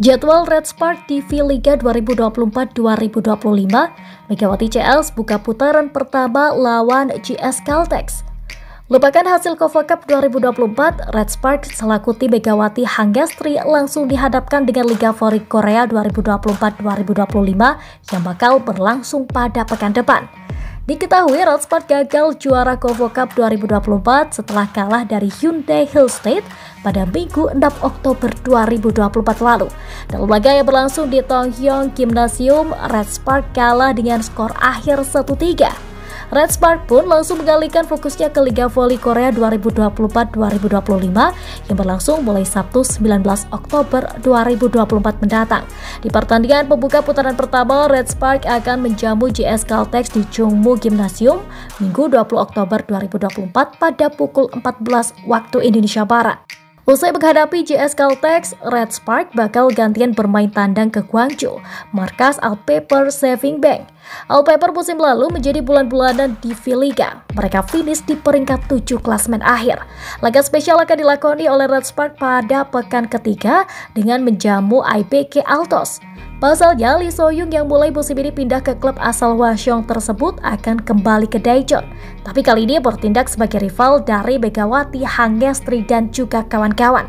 Jadwal Red Spark TV Liga 2024-2025, Megawati CS buka putaran pertama lawan GS Caltex. Lupakan hasil Kova Cup 2024, Red Spark selaku tim Megawati Hanggastri langsung dihadapkan dengan Liga Voli Korea 2024-2025 yang bakal berlangsung pada pekan depan. Diketahui Red Spark gagal juara Kova Cup 2024 setelah kalah dari Hyundai Hill State pada Minggu 6 Oktober 2024 lalu. Dalam laga yang berlangsung di Tonghyong Gymnasium, Red Spark kalah dengan skor akhir 1-3. Red Spark pun langsung mengalihkan fokusnya ke Liga Voli Korea 2024-2025 yang berlangsung mulai Sabtu 19 Oktober 2024 mendatang. Di pertandingan pembuka putaran pertama, Red Spark akan menjamu GS Caltex di Jungmu Gymnasium Minggu 20 Oktober 2024 pada pukul 14 waktu Indonesia Barat. Usai menghadapi GS Caltex, Red Spark bakal gantian bermain tandang ke Gwangju, markas All Paper Saving Bank. All Paper musim lalu menjadi bulan-bulanan di V-Liga. Mereka finish di peringkat 7 klasemen akhir. Laga spesial akan dilakoni oleh Red Spark pada pekan ketiga dengan menjamu IPK Altos. Pasalnya, Lee So-young yang mulai musim ini pindah ke klub asal Hwaseong tersebut akan kembali ke Daejeon. Tapi kali ini bertindak sebagai rival dari Megawati Hanggastri dan juga kawan-kawan.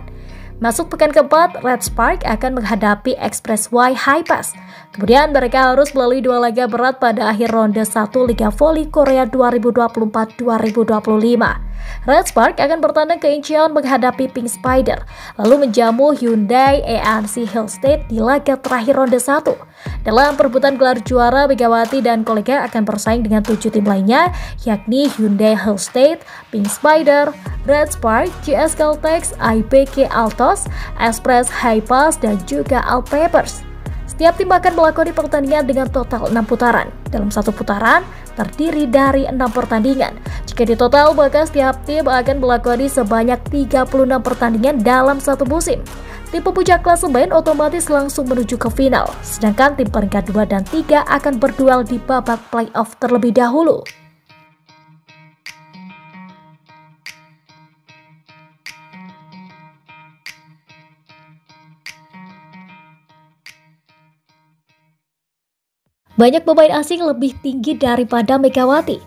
Masuk pekan keempat, Red Spark akan menghadapi Express Y High Pass. Kemudian mereka harus melalui dua laga berat pada akhir ronde 1 Liga Voli Korea 2024-2025. Red Spark akan bertandang ke Incheon menghadapi Pink Spider, lalu menjamu Hyundai ANC Hill State di laga terakhir ronde 1. Dalam perebutan gelar juara, Megawati dan kolega akan bersaing dengan 7 tim lainnya, yakni Hyundai Hill State, Pink Spider, Red Spark, GS Caltex, IPK Altos, Express High Pass, dan juga All Papers. Setiap tim akan melakoni pertandingan dengan total 6 putaran. Dalam satu putaran terdiri dari 6 pertandingan. Jika ditotal, maka setiap tim akan melakoni sebanyak 36 pertandingan dalam satu musim. Tim pemuncak klasemen otomatis langsung menuju ke final, sedangkan tim peringkat 2 dan 3 akan berduel di babak playoff terlebih dahulu. Banyak pemain asing lebih tinggi daripada Megawati.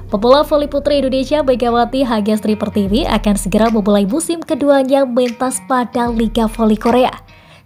Pemula voli putri Indonesia Megawati Hanggastri Pertiwi akan segera memulai musim keduanya mentas pada Liga Voli Korea.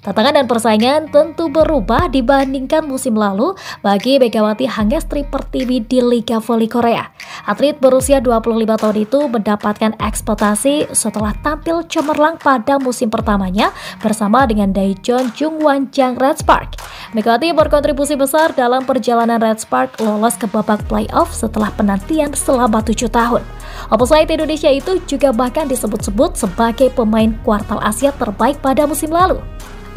Tantangan dan persaingan tentu berubah dibandingkan musim lalu bagi Megawati Hanggastri Pertiwi di Liga Voli Korea. Atlet berusia 25 tahun itu mendapatkan ekspektasi setelah tampil cemerlang pada musim pertamanya bersama dengan Daejeon Jungwon-jang Red Spark. Megawati berkontribusi besar dalam perjalanan Red Spark lolos ke babak playoff setelah penantian selama 7 tahun. Opposite Indonesia itu juga bahkan disebut-sebut sebagai pemain kuartal Asia terbaik pada musim lalu.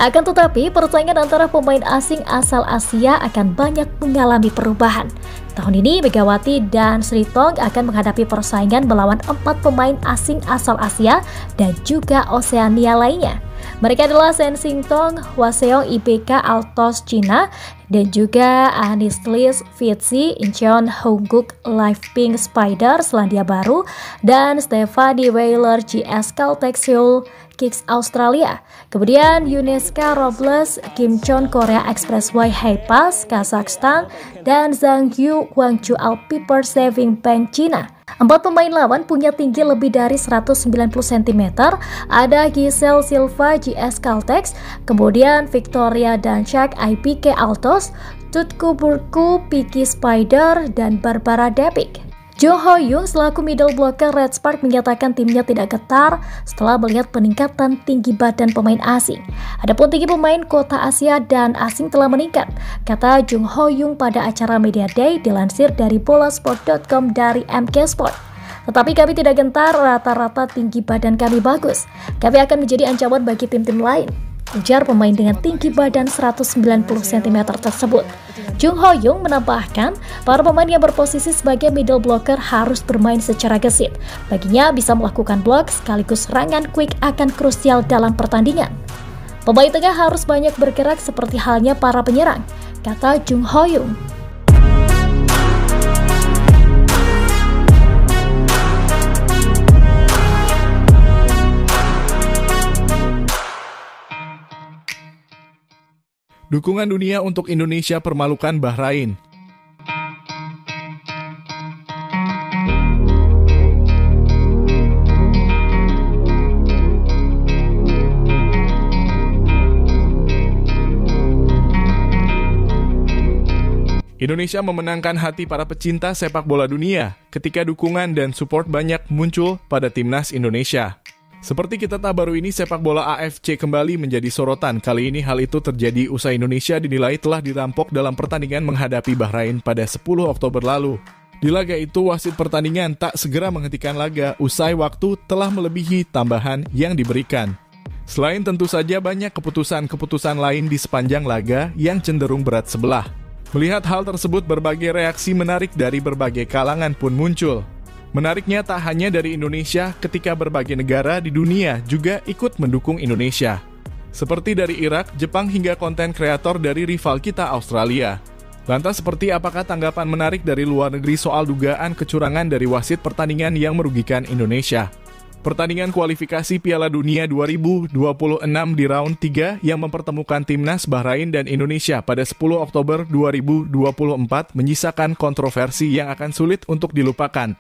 Akan tetapi, persaingan antara pemain asing asal Asia akan banyak mengalami perubahan. Tahun ini, Megawati dan Sritong akan menghadapi persaingan melawan 4 pemain asing asal Asia dan juga Oseania lainnya. Mereka adalah Shen Xingtong, Hwaseong IPK Altos Cina, dan juga Anislis Fitzy, Incheon Hongguk Live Pink Spider Selandia Baru, dan Stephanie Weyler GS Caltex Seoul Kicks Australia. Kemudian Yuneska Robles Kimchon Korea Express Y High Pass Kazakhstan, dan Zhang Yu Gwangju All Paper Saving Bank Cina. 4 pemain lawan punya tinggi lebih dari 190 cm. Ada Giselle Silva GS Caltex, kemudian Victoria Danshak IPK Altos, Tutku Burku Piki Spider, dan Barbara Depik. Jo Ho-young selaku middle blocker Red Spark menyatakan timnya tidak getar setelah melihat peningkatan tinggi badan pemain asing. Adapun tinggi pemain kota Asia dan asing telah meningkat, kata Jung Ho-young pada acara Media Day dilansir dari bolasport.com dari MK Sport. Tetapi kami tidak gentar, rata-rata tinggi badan kami bagus. Kami akan menjadi ancaman bagi tim-tim lain, ujar pemain dengan tinggi badan 190 cm tersebut. Jung Ho-young menambahkan, para pemain yang berposisi sebagai middle blocker harus bermain secara gesit. Baginya bisa melakukan blok sekaligus serangan quick akan krusial dalam pertandingan. Pemain tengah harus banyak bergerak seperti halnya para penyerang. kata Jung Hoyung. Dukungan dunia untuk Indonesia permalukan Bahrain. Indonesia memenangkan hati para pecinta sepak bola dunia ketika dukungan dan support banyak muncul pada timnas Indonesia. Seperti kita tahu baru ini sepak bola AFC kembali menjadi sorotan. Kali ini hal itu terjadi usai Indonesia dinilai telah dirampok dalam pertandingan menghadapi Bahrain pada 10 Oktober lalu. Di laga itu wasit pertandingan tak segera menghentikan laga usai waktu telah melebihi tambahan yang diberikan. Selain tentu saja banyak keputusan-keputusan lain di sepanjang laga yang cenderung berat sebelah. Melihat hal tersebut berbagai reaksi menarik dari berbagai kalangan pun muncul. Menariknya tak hanya dari Indonesia, ketika berbagai negara di dunia juga ikut mendukung Indonesia. Seperti dari Irak, Jepang hingga konten kreator dari rival kita Australia. Lantas seperti apakah tanggapan menarik dari luar negeri soal dugaan kecurangan dari wasit pertandingan yang merugikan Indonesia? Pertandingan kualifikasi Piala Dunia 2026 di round 3 yang mempertemukan timnas Bahrain dan Indonesia pada 10 Oktober 2024 menyisakan kontroversi yang akan sulit untuk dilupakan.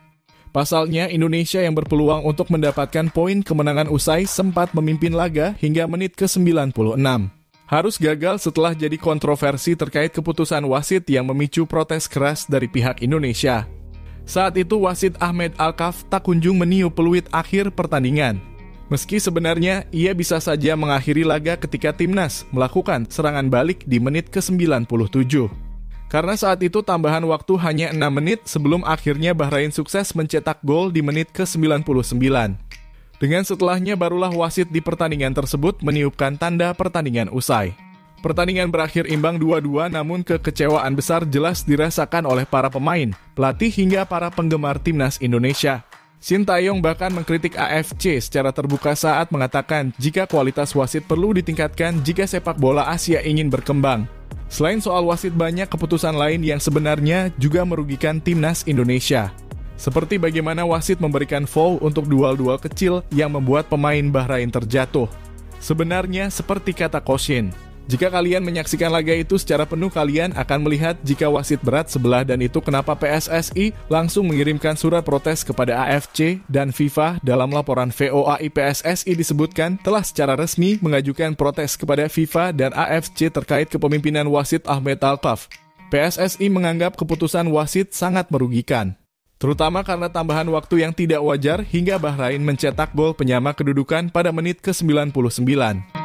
Pasalnya, Indonesia yang berpeluang untuk mendapatkan poin kemenangan usai sempat memimpin laga hingga menit ke-96. Harus gagal setelah jadi kontroversi terkait keputusan wasit yang memicu protes keras dari pihak Indonesia. Saat itu wasit Ahmed Alkaf tak kunjung meniup peluit akhir pertandingan. Meski sebenarnya ia bisa saja mengakhiri laga ketika timnas melakukan serangan balik di menit ke-97. Karena saat itu tambahan waktu hanya 6 menit sebelum akhirnya Bahrain sukses mencetak gol di menit ke-99. Dengan setelahnya barulah wasit di pertandingan tersebut meniupkan tanda pertandingan usai. Pertandingan berakhir imbang 2-2, namun kekecewaan besar jelas dirasakan oleh para pemain, pelatih hingga para penggemar timnas Indonesia. Shin Tae-yong bahkan mengkritik AFC secara terbuka saat mengatakan jika kualitas wasit perlu ditingkatkan jika sepak bola Asia ingin berkembang. Selain soal wasit, banyak keputusan lain yang sebenarnya juga merugikan timnas Indonesia. Seperti bagaimana wasit memberikan foul untuk duel-duel kecil yang membuat pemain Bahrain terjatuh. Sebenarnya seperti kata Koshin, jika kalian menyaksikan laga itu secara penuh, kalian akan melihat jika wasit berat sebelah, dan itu kenapa PSSI langsung mengirimkan surat protes kepada AFC dan FIFA. Dalam laporan VOAI PSSI disebutkan telah secara resmi mengajukan protes kepada FIFA dan AFC terkait kepemimpinan wasit Ahmed Alkaf. PSSI menganggap keputusan wasit sangat merugikan, terutama karena tambahan waktu yang tidak wajar hingga Bahrain mencetak gol penyama kedudukan pada menit ke-99.